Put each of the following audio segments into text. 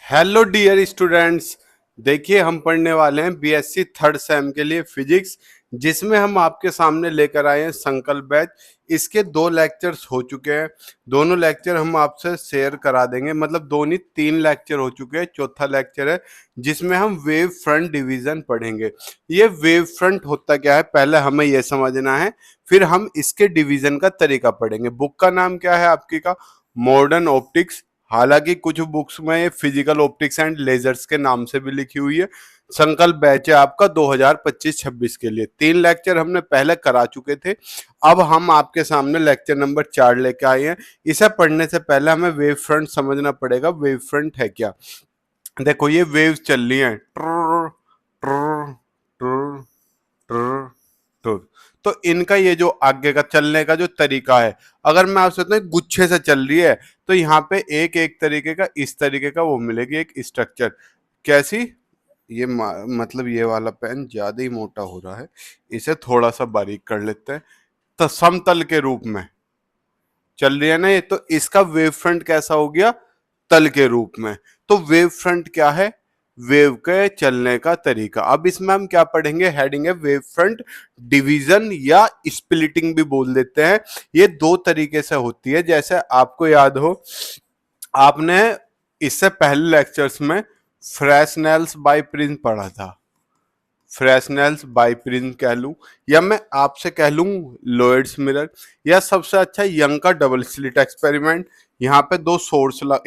Hello dear students. देखिए हम पढ़ने वाले हैं बीएससी थर्ड सेम के लिए फिजिक्स, जिसमें हम आपके सामने लेकर आए हैं संकल्प बैच। इसके 2 लेक्चर्स हो चुके हैं। दोनों लेक्चर हम आपसे शेयर करा देंगे, मतलब दो नहीं 3 लेक्चर हो चुके हैं। चौथा लेक्चर है जिसमें हम वेव फ्रंट डिवीजन पढ़ेंगे। ये वेव फ्रंट होता क्या है पहले हमें यह समझना है, फिर हम इसके डिवीजन का तरीका पढ़ेंगे। बुक का नाम क्या है आपकी का? Modern optics. हालांकि कुछ बुक्स में ये फिजिकल ऑप्टिक्स एंड लेजर्स के नाम से भी लिखी हुई है। संकल्प बैच है आपका 2025-26 के लिए। 3 लेक्चर हमने पहले करा चुके थे। अब हम आपके सामने लेक्चर नंबर 4 लेके आए हैं। इसे पढ़ने से पहले हमें वेव फ्रंट समझना पड़ेगा। वेव फ्रंट है क्या? देखो ये वेव्स चल रही हैं, ट्र ट्र ट्र ट्र ट्र। तो इनका ये जो आगे का चलने का जो तरीका है, अगर मैं आपसे बताऊं गुच्छे से चल रही है तो यहाँ पे एक एक तरीके का इस तरीके का वो मिलेगी एक स्ट्रक्चर। कैसी? ये मतलब ये वाला पेन ज्यादा ही मोटा हो रहा है, इसे थोड़ा सा बारीक कर लेते हैं। तो समतल के रूप में चल रही है ना ये, तो इसका वेव फ्रंट कैसा हो गया? तल के रूप में। तो वेव फ्रंट क्या है? वेव के चलने का तरीका। अब इसमें हम क्या पढ़ेंगे? हेडिंग है वेव फ्रंट डिवीजन या स्प्लिटिंग भी बोल देते हैं। ये 2 तरीके से होती है। जैसे आपको याद हो, आपने इससे पहले लेक्चर्स में फ्रेस्नेल्स बाय प्रिंस पढ़ा था। फ्रेस्नेल्स बाय प्रिंस कह लूं, या मैं आपसे कह लूं लॉयड्स मिरर, या सबसे अच्छा यंग का डबल स्लिट एक्सपेरिमेंट। यहाँ पे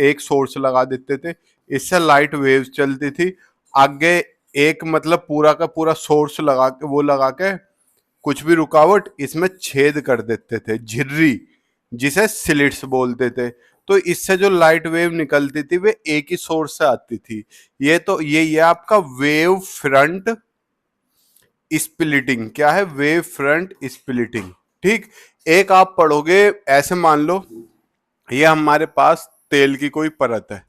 एक सोर्स लगा देते थे, इससे लाइट वेव्स चलती थी। आगे एक मतलब पूरा का पूरा सोर्स लगा के कुछ भी रुकावट इसमें छेद कर देते थे, झिर्री, जिसे स्लिट्स बोलते थे। तो इससे जो लाइट वेव निकलती थी वे एक ही सोर्स से आती थी। ये आपका वेव फ्रंट स्प्लिटिंग। क्या है? Wave front splitting. ठीक। एक आप पढ़ोगे, ऐसे मान लो ये हमारे पास तेल की कोई परत है,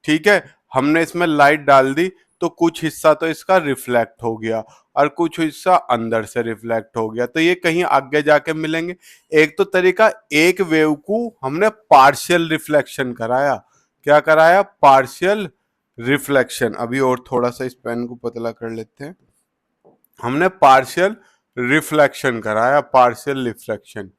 ठीक है। हमने इसमें लाइट डाल दी तो कुछ हिस्सा तो इसका रिफ्लेक्ट हो गया और कुछ हिस्सा अंदर से रिफ्लेक्ट हो गया, तो ये कहीं आगे जाके मिलेंगे। एक तो तरीका, एक वेव को हमने पार्शियल रिफ्लेक्शन कराया। क्या कराया? Partial reflection. अभी और थोड़ा सा इस पेन को पतला कर लेते हैं। हमने पार्शियल रिफ्लेक्शन कराया, पार्शियल रिफ्लेक्शन।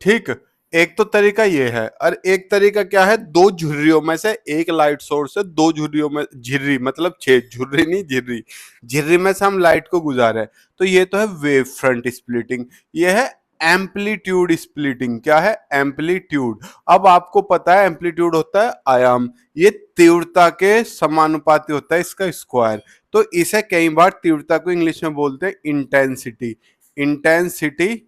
ठीक। एक तो तरीका ये है, और एक तरीका क्या है? दो झुर्रियों में से एक लाइट सोर्स है, दो झुर्रियों में, झिर्री मतलब छेद, झुर्री नहीं झिर्री, झिर्री में से हम लाइट को गुजारे। तो ये तो है वेव फ्रंट स्प्लिटिंग। ये है एम्पलीट्यूड स्प्लिटिंग। क्या है? एम्पलीट्यूड। अब आपको पता है एम्पलीट्यूड होता है आयाम, ये तीव्रता के समानुपाती होता है, इसका स्क्वायर। तो इसे कई बार तीव्रता को इंग्लिश में बोलते हैं इंटेंसिटी। इंटेंसिटी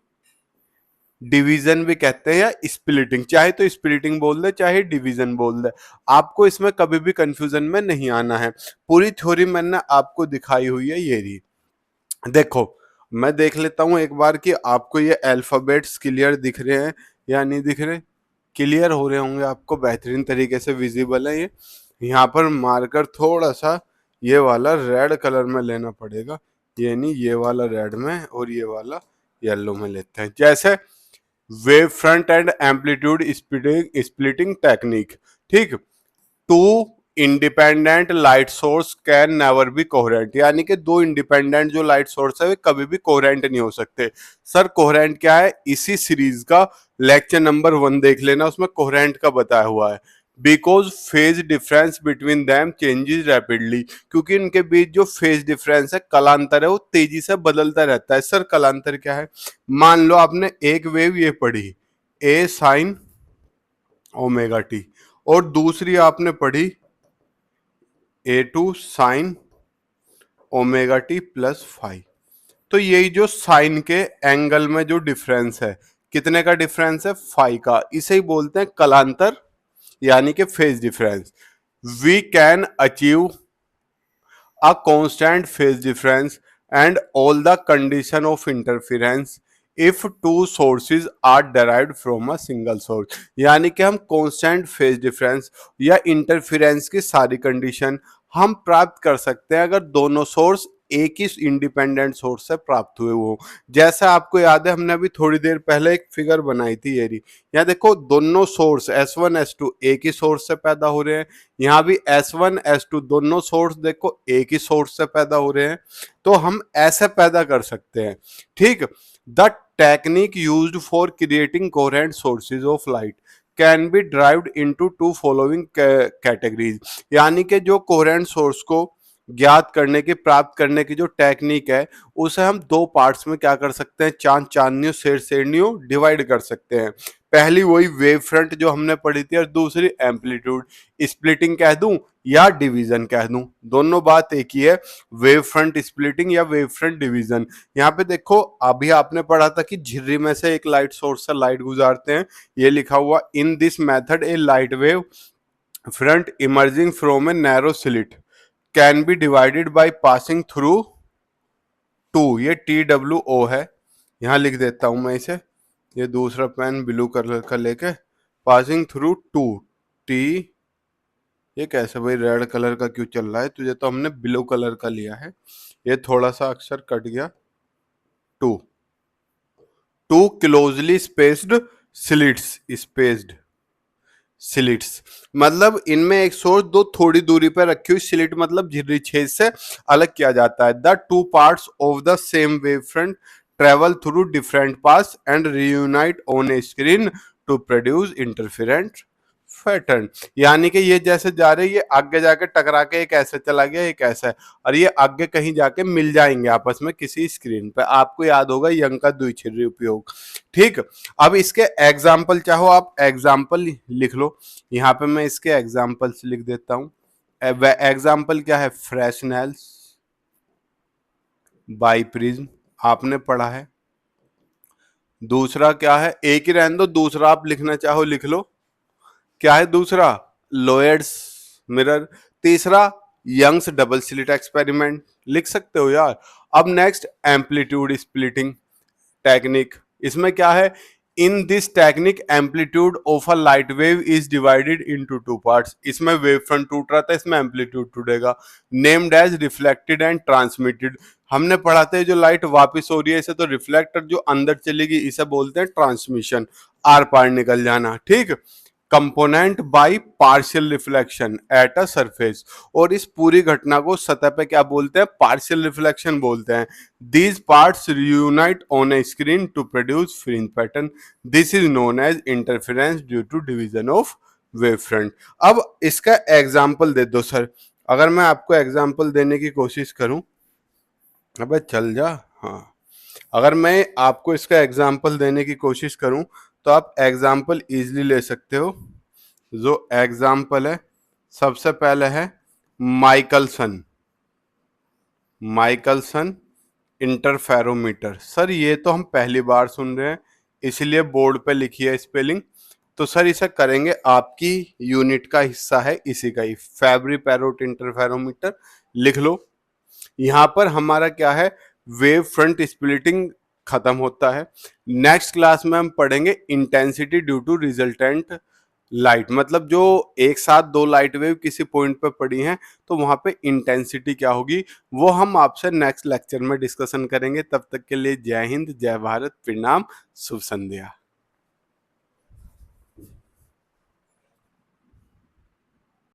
डिवीजन भी कहते हैं, या स्प्लिटिंग। चाहे तो स्प्लिटिंग बोल दे, चाहे डिवीजन बोल दे, आपको इसमें कभी भी कंफ्यूजन में नहीं आना है। पूरी थ्योरी मैंने आपको दिखाई हुई है। ये रही, देखो मैं देख लेता हूं एक बार कि आपको ये अल्फाबेट्स क्लियर दिख रहे हैं या नहीं दिख रहे। क्लियर हो रहे होंगे आपको, बेहतरीन तरीके से विजिबल है ये। यहाँ पर मार्कर थोड़ा सा ये वाला रेड कलर में लेना पड़ेगा, ये नहीं, ये वाला रेड में और ये वाला येलो में लेते हैं। जैसे wave front and amplitude splitting technique. ठीक। Two independent light source can never be coherent, यानी कि दो इंडिपेंडेंट जो लाइट सोर्स है वे कभी भी कोहेरेंट नहीं हो सकते। सर कोहेरेंट क्या है? इसी सीरीज का लेक्चर नंबर 1 देख लेना, उसमें कोहेरेंट का बताया हुआ है। Because phase difference between them changes rapidly, क्योंकि इनके बीच जो फेज डिफरेंस है, कलांतर है, वो तेजी से बदलता रहता है। सर कलांतर क्या है? मान लो आपने एक वेव ये पढ़ी, ए साइन ओमेगा टी, और दूसरी आपने पढ़ी A two sine omega T plus five. तो यही जो साइन के एंगल में जो डिफरेंस है, कितने का डिफरेंस है? फाइव का। इसे ही बोलते हैं कलांतर, यानी कि phase difference. We can achieve a constant phase difference and all the condition of interference if two sources are derived from a single source, यानी कि हम कांस्टेंट फेज डिफरेंस या इंटरफेरेंस की सारी कंडीशन हम प्राप्त कर सकते हैं अगर दोनों सोर्स एक ही इंडिपेंडेंट सोर्स से प्राप्त हुए वो। जैसा आपको याद है हमने अभी थोड़ी देर पहले एक फिगर बनाई थी ये रही, यहाँ देखो दोनों सोर्स S1 S2 एक ही सोर्स से पैदा हो रहे हैं, यहाँ भी S1 S2 दोनों सोर्स देखो एक ही सोर्स से पैदा हो रहे हैं, तो हम ऐसे पैदा कर सकते हैं। ठीक, the technique used for creating coherent sources of light can be derived into two following categories, यानी कि जो कोहेरेंट सोर्स को ज्ञात करने की प्राप्त करने की जो टेक्निक है उसे हम दो पार्ट्स में क्या कर सकते हैं, चांद चांदनियों शेर शेरनियों डिवाइड कर सकते हैं। पहली वही वेव फ्रंट जो हमने पढ़ी थी और दूसरी एम्पलीट्यूड। स्प्लिटिंग कह दूं या डिवीजन कह दूं, दोनों बात एक ही है, वेव फ्रंट स्प्लिटिंग या वेव फ्रंट डिवीजन। यहाँ पे देखो अभी आपने पढ़ा था कि झिर्री में से एक लाइट सोर्स से लाइट गुजारते हैं, ये लिखा हुआ in this method a light wave front emerging from a narrow slit can be divided by passing through two, ये TWO है, यहां लिख देता हूं मैं इसे, ये दूसरा पेन ब्लू कलर का लेके, पासिंग थ्रू टू टी, ये कैसे भाई रेड कलर का क्यों चल रहा है, तुझे तो हमने ब्लू कलर का लिया है, ये थोड़ा सा अक्षर कट गया, two two closely spaced slits, spaced slits मतलब इनमें एक सोर्स दो थोड़ी दूरी पर रखी हुई स्लिट मतलब झिर्री छेद से अलग किया जाता है। The two parts of the same wave front travel through different paths and reunite on a screen to produce interferent pattern, यानी कि ये जैसे जा रहे ये आगे जाके टकरा के एक ऐसे चला गया एक ऐसा है, और ये आगे कहीं जाके मिल जाएंगे आपस में किसी स्क्रीन पे। आपको याद होगा यंग का द्विछिद्री उपयोग। ठीक, अब इसके एग्जाम्पल चाहो आप एग्जाम्पल लिख लो, यहाँ पे मैं इसके एग्जाम्पल्स लिख देता हूं। एग्जाम्पल क्या है, फ्रेशनेल्स, बाइप्रिज्म आपने पढ़ा है। दूसरा क्या है, एक ही रहने दो, दूसरा आप लिखना चाहो लिख लो, क्या है दूसरा, लोयड्स मिरर। तीसरा यंग्स डबल स्लिट एक्सपेरिमेंट, लिख सकते हो यार। अब नेक्स्ट एम्पलीट्यूड स्प्लिटिंग टेक्निक, इसमें क्या है, in this technique amplitude of a light wave is divided into two parts, इसमें वेव फ्रंट टूट रहा था, इसमें एम्पलीट्यूड टूटेगा। Named as reflected and transmitted, हमने पढ़ा था जो लाइट वापस हो रही है इसे तो रिफ्लेक्टर, जो अंदर चलेगी इसे बोलते हैं ट्रांसमिशन, आर पार निकल जाना। ठीक, component by partial reflection at a surface, और इस पूरी घटना को सतह पे क्या बोलते हैं, पार्शियल रिफ्लेक्शन बोलते हैं। These parts reunite on a screen to produce fringe pattern, this is known as interference due to division of wave front. अब इसका एग्जाम्पल दे दो सर, अगर मैं आपको एग्जाम्पल देने की कोशिश करूं, अबे चल जा, हाँ, अगर मैं आपको इसका एग्जाम्पल देने की कोशिश करूं तो आप एग्जाम्पल इजीली ले सकते हो। जो एग्जाम्पल है सबसे पहले है माइकलसन, माइकलसन इंटरफेरोमीटर। सर ये तो हम पहली बार सुन रहे हैं इसलिए बोर्ड पे लिखी है स्पेलिंग, तो सर इसे करेंगे, आपकी यूनिट का हिस्सा है इसी का ही, फैब्री पैरोट इंटरफेरोमीटर लिख लो। यहाँ पर हमारा क्या है, वेव फ्रंट स्प्लिटिंग खत्म होता है। नेक्स्ट क्लास में हम पढ़ेंगे intensity due to resultant light, मतलब जो एक साथ दो लाइट वेव किसी पॉइंट पे पड़ी हैं तो वहां पे इंटेंसिटी क्या होगी वो हम आपसे नेक्स्ट लेक्चर में डिस्कशन करेंगे। तब तक के लिए जय हिंद, जय भारत, प्रणाम, शुभ संध्या।